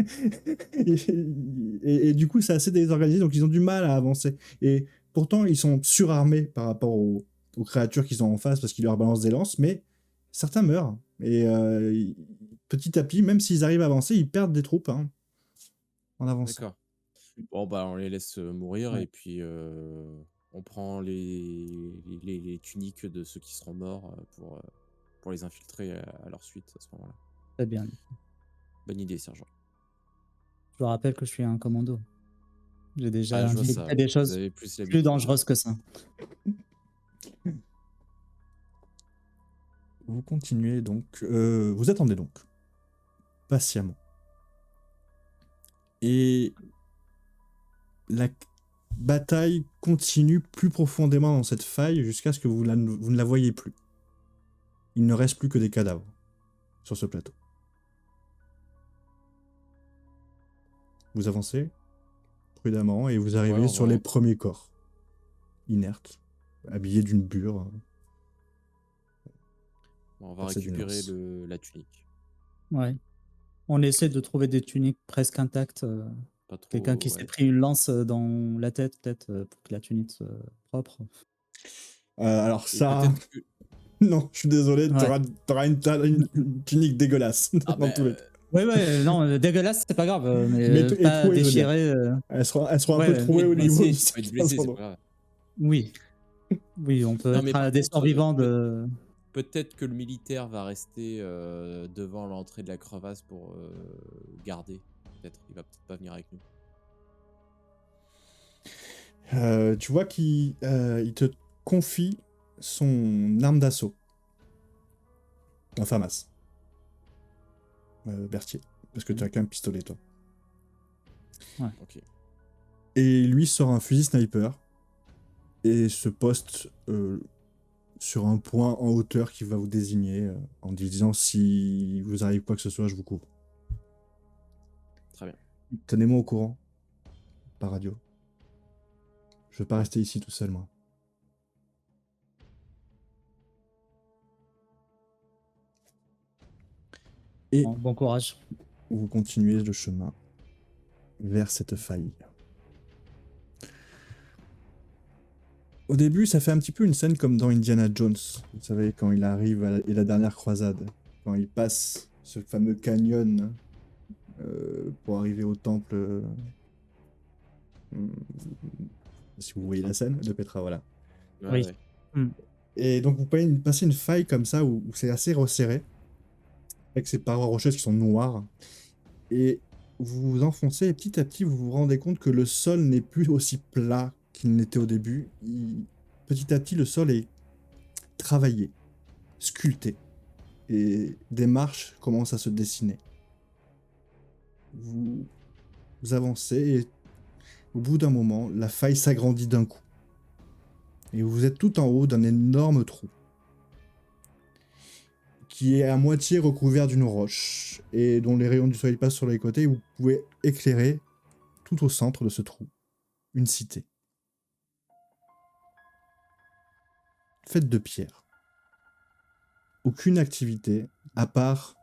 Et du coup, c'est assez désorganisé, donc ils ont du mal à avancer. Et pourtant, ils sont surarmés par rapport aux créatures qu'ils ont en face parce qu'ils leur balancent des lances, mais certains meurent. Et petit à petit, même s'ils arrivent à avancer, ils perdent des troupes hein, en avançant. D'accord. Bon, bah, on les laisse mourir Ouais, et puis on prend les tuniques de ceux qui seront morts pour les infiltrer à leur suite à ce moment-là. très bien. Bonne idée, sergent. Je vous rappelle que je suis un commando. J'ai Ah, déjà je vois ça, infiltré ouais. des Vous choses avez plus plus l'habitude. dangereuses que ça. Vous continuez donc, vous attendez donc, patiemment. Et la bataille continue plus profondément dans cette faille jusqu'à ce que vous ne la voyez plus. Il ne reste plus que des cadavres sur ce plateau. Vous avancez prudemment et vous Ouais, arrivez on sur les rentre. premiers corps, inertes, habillés d'une bure, On va percés d'une récupérer lance. la tunique. Ouais. On essaie de trouver des tuniques presque intactes. Pas Quelqu'un trop, qui s'est ouais. pris une lance dans la tête, peut-être, pour que la tunique soit propre. Alors Et ça, peut-être que... non, je suis désolé, Ouais. t'auras une tunique dégueulasse Ah, dans ben... tous les cas. Ouais, ouais, non, dégueulasse, c'est pas grave, mais Mais et pas trouée, je veux dire. déchirée. Elle sera un peu Ouais, Peut trouée être au niveau de blessé, tu peux être certains blessé, c'est pas endroits. grave. oui. Oui, on peut Non, être mais par des contre, survivants de. peut-être que le militaire va rester devant l'entrée de la crevasse pour garder. Peut-être, il va peut-être pas venir avec nous. Tu vois qu'il il te confie son arme d'assaut. Un FAMAS. Berthier. Parce que tu as qu'un pistolet, toi. Ok. Et lui sort un fusil sniper et se poste sur un point en hauteur qui va vous désigner en disant si vous arrive quoi que ce soit, je vous couvre. Très bien. Tenez-moi au courant par radio. Je veux pas Ouais. rester ici tout seul, moi. Et Bon courage. vous continuez le chemin vers cette faille. Au début, ça fait un petit peu une scène comme dans Indiana Jones. Vous savez, quand il arrive à la dernière croisade. Quand il passe ce fameux canyon pour arriver au temple. Si vous voyez la scène de Petra, voilà. Ouais, Oui. ouais. Hmm. Et donc vous pouvez passer une faille comme ça où c'est assez resserré, avec ces parois rocheuses qui sont noires. Et vous vous enfoncez et petit à petit vous vous rendez compte que le sol n'est plus aussi plat qu'il n'était au début. Petit à petit le sol est travaillé, sculpté. Et des marches commencent à se dessiner. Vous avancez et au bout d'un moment, la faille s'agrandit d'un coup. Et vous êtes tout en haut d'un énorme trou qui est à moitié recouvert d'une roche et dont les rayons du soleil passent sur les côtés. Et vous pouvez éclairer tout au centre de ce trou une cité faite de pierre. Aucune activité à part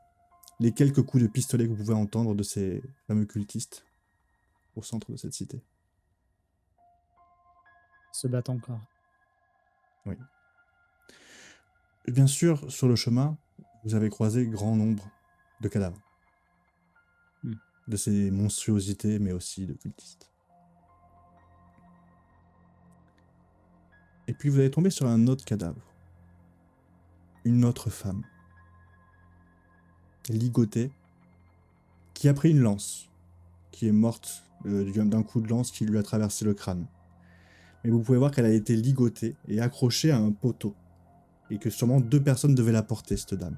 les quelques coups de pistolet que vous pouvez entendre de ces fameux cultistes au centre de cette cité. Se battent encore. Oui. Et bien sûr, sur le chemin, vous avez croisé grand nombre de cadavres. Hmm. De ces monstruosités, mais aussi de cultistes. Et puis vous allez tomber sur un autre cadavre. Une autre femme. Ligotée, qui a pris une lance, qui est morte d'un coup de lance qui lui a traversé le crâne. mais vous pouvez voir qu'elle a été ligotée et accrochée à un poteau. Et que sûrement 2 personnes devaient la porter, cette dame.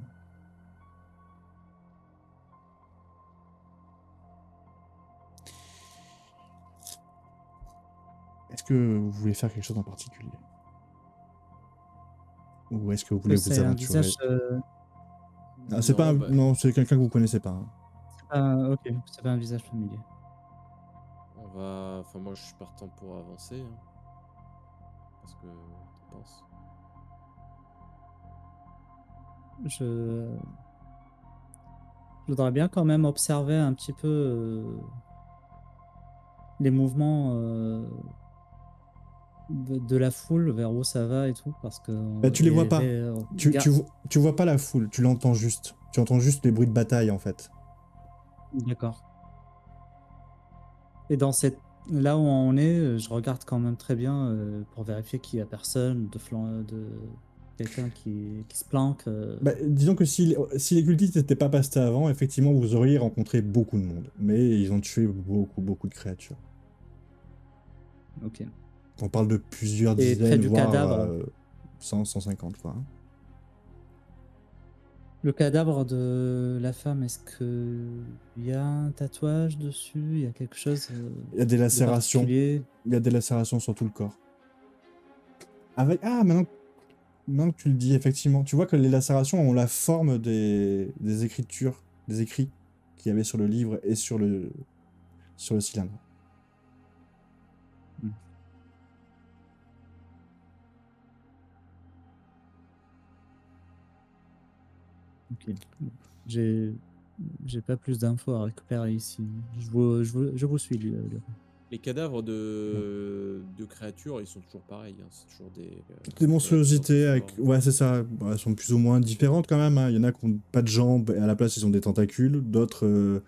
Est-ce que vous voulez faire quelque chose en particulier? Ou est-ce que vous voulez vous C'est un aventurer? visage. Ah, c'est pas Non, un... bah, Non, c'est quelqu'un que vous connaissez pas, hein. Ok, c'est pas un visage familier. on va. Enfin, moi, je suis partant pour avancer. Hein. Parce que t'en penses. Je je voudrais bien quand même observer un petit peu les mouvements de la foule, vers où ça va et tout, parce que Bah, tu les vois pas. gar- Tu vois pas la foule, tu l'entends juste. Tu entends juste les bruits de bataille, en fait. D'accord. Et là où on est, je regarde quand même très bien pour vérifier qu'il y a personne, de quelqu'un qui se planque. Bah, disons que si les cultistes n'étaient pas passés avant, effectivement, vous auriez rencontré beaucoup de monde. Mais ils ont tué beaucoup de créatures. Ok. On parle de plusieurs Et près dizaines, du voire cadavre, 100, 150, quoi. Hein. le cadavre de la femme, est-ce que il y a un tatouage dessus? Il y a quelque chose Il y a des de lacérations. particulier? Il y a des lacérations sur tout le corps. Maintenant que tu le dis, effectivement, tu vois que les lacérations ont la forme des écritures, des écrits qu'il y avait sur le livre et sur le cylindre. Hmm. Ok. J'ai j'ai pas plus d'infos à récupérer ici. Je vous suis, Les cadavres de créatures, ils sont toujours pareils. Hein. C'est toujours Des des créatures monstruosités avec... difformes. Ouais, c'est ça. Bah, elles sont plus ou moins différentes quand même. Hein. Il y en a qui ont pas de jambes et à la place ils ont des tentacules. D'autres,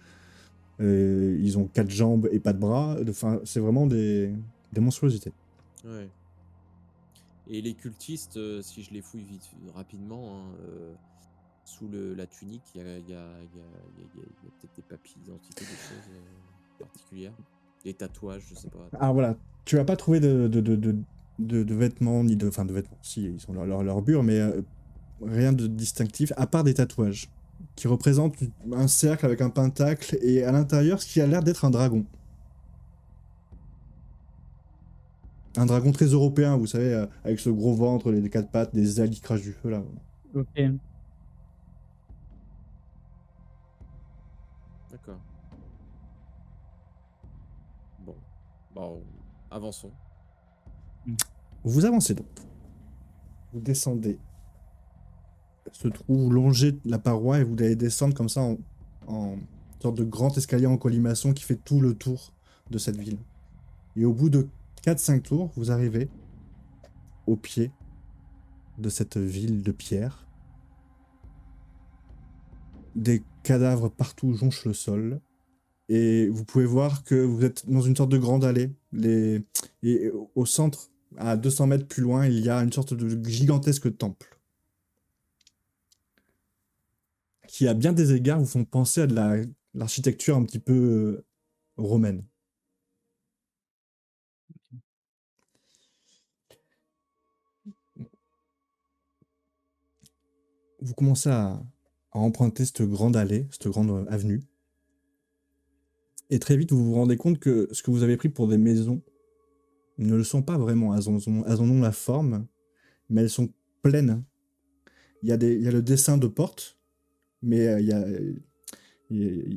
ils ont 4 jambes et pas de bras. Enfin, c'est vraiment des monstruosités. Ouais. Et les cultistes, si je les fouille vite, rapidement, hein, sous la tunique, il y a peut-être des papiers d'identité, des choses particulières. Des tatouages, je sais pas. Ah voilà, tu vas pas trouver de vêtements, ni de... Enfin, de vêtements, si, ils ont leur bure, mais rien de distinctif, à part des tatouages, qui représentent un cercle avec un pentacle, et à l'intérieur, ce qui a l'air d'être un dragon. Un dragon très européen, vous savez, avec ce gros ventre, les 4 pattes, des ailes qui crachent du feu, là. Ok. D'accord. Bon. Bon, avançons. Vous avancez donc. Vous descendez. Se trouve longer la paroi, et vous allez descendre comme ça en sorte de grand escalier en colimaçon qui fait tout le tour de cette ville. Et au bout de 4-5 tours, vous arrivez au pied de cette ville de pierre. Des cadavres partout jonchent le sol. Et vous pouvez voir que vous êtes dans une sorte de grande allée. Et au centre, à 200 mètres plus loin, il y a une sorte de gigantesque temple. Qui, à bien des égards, vous font penser à de l'architecture un petit peu romaine. Vous commencez à emprunter cette grande allée, cette grande avenue. Et très vite, vous vous rendez compte que ce que vous avez pris pour des maisons ne le sont pas vraiment. Elles en ont la forme, mais elles sont pleines. Il y a le dessin de porte, mais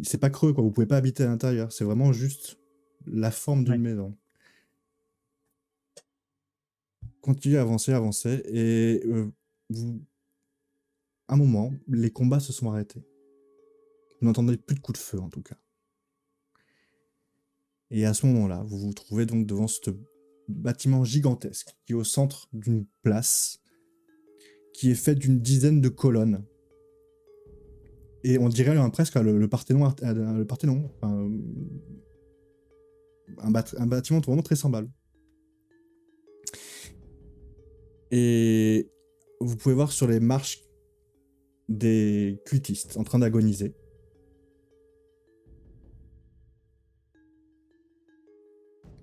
c'est pas creux, quoi. Vous pouvez pas habiter à l'intérieur. C'est vraiment juste la forme d'une Ouais. maison. Continuez à avancer, avancer, et à un moment, les combats se sont arrêtés. Vous n'entendez plus de coups de feu, en tout cas. Et à ce moment-là, vous vous trouvez donc devant ce bâtiment gigantesque qui est au centre d'une place qui est fait d'une dizaine de colonnes. Et on dirait presque le Parthénon, enfin, un bâtiment vraiment très semblable. Et vous pouvez voir sur les marches des cultistes en train d'agoniser.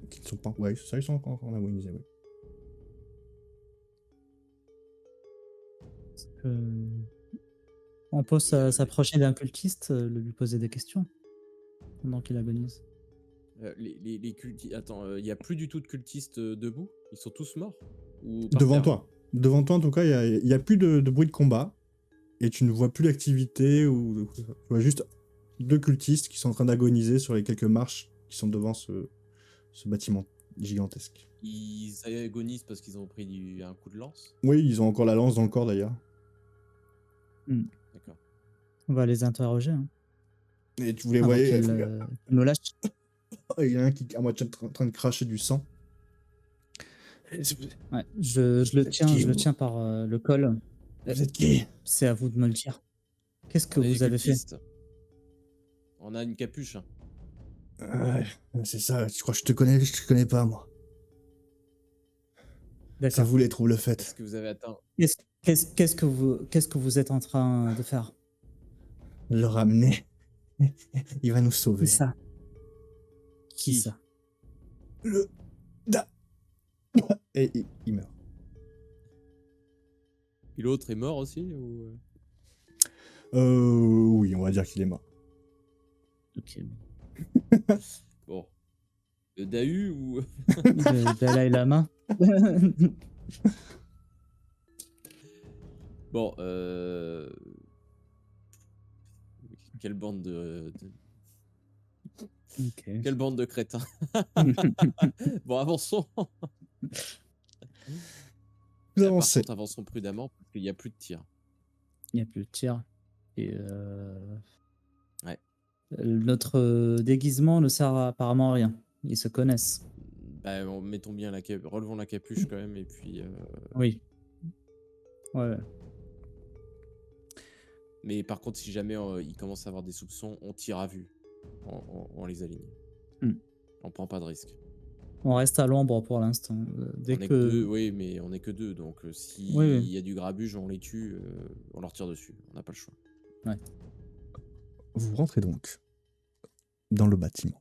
Qui ne sont pas... Ouais, ça, ils sont encore en train d'agoniser, oui. On peut Et, s'approcher d'un cultiste, lui poser des questions pendant qu'il agonise. les attends, il n'y a plus du tout de cultistes debout? Ils sont tous morts? Ou par Devant terre? toi. Devant toi, en tout cas, il y a plus de bruit de combat. Et tu ne vois plus d'activité. Tu vois juste 2 cultistes qui sont en train d'agoniser sur les quelques marches qui sont devant ce bâtiment gigantesque. Ils agonisent parce qu'ils ont pris un coup de lance? Oui, ils ont encore la lance dans le corps d'ailleurs. D'accord. On va les interroger, hein, Et vous les avant voyez, qu'ils nous lâchent. il y en a un qui est à moitié en train de cracher du sang. Ouais, je le êtes qui, vous tiens par le col. Vous êtes qui? C'est à vous de me le dire. Qu'est-ce que On est des vous avez fait? cultistes. On a une capuche. Ouais, c'est ça, je crois que je te connais pas, moi. C'est D'accord. vous les troubles Est-ce faites. que vous avez atteint? Qu'est-ce que vous êtes en train de faire? Le ramener. Il va nous Qui sauver. ça? Qui Qui? ça? Le... Da... Et il meurt. Et l'autre est mort aussi ou... Oui, on va dire qu'il est mort. Ok. Bon. Le Dahu ou... Le Dalai Lama. Bon, quelle bande Ok. Quelle bande de crétins. Bon, avançons. Vous Par avancez. contre, avançons prudemment parce qu'il n'y a plus de tir. Il n'y a plus de tir. Et Ouais. notre déguisement ne sert apparemment à rien. Ils se connaissent. Bah, mettons bien relevons la capuche quand même et puis... Oui. Ouais. Mais par contre, si jamais il commence à avoir des soupçons, on tire à vue. On les aligne. On prend pas de risque. On reste à l'ombre pour l'instant. Dès On est que que deux, oui, mais on est que deux. Donc, s'il Oui, oui. y a du grabuge, on les tue, on leur tire dessus. On n'a pas le choix. Vous rentrez donc dans le bâtiment.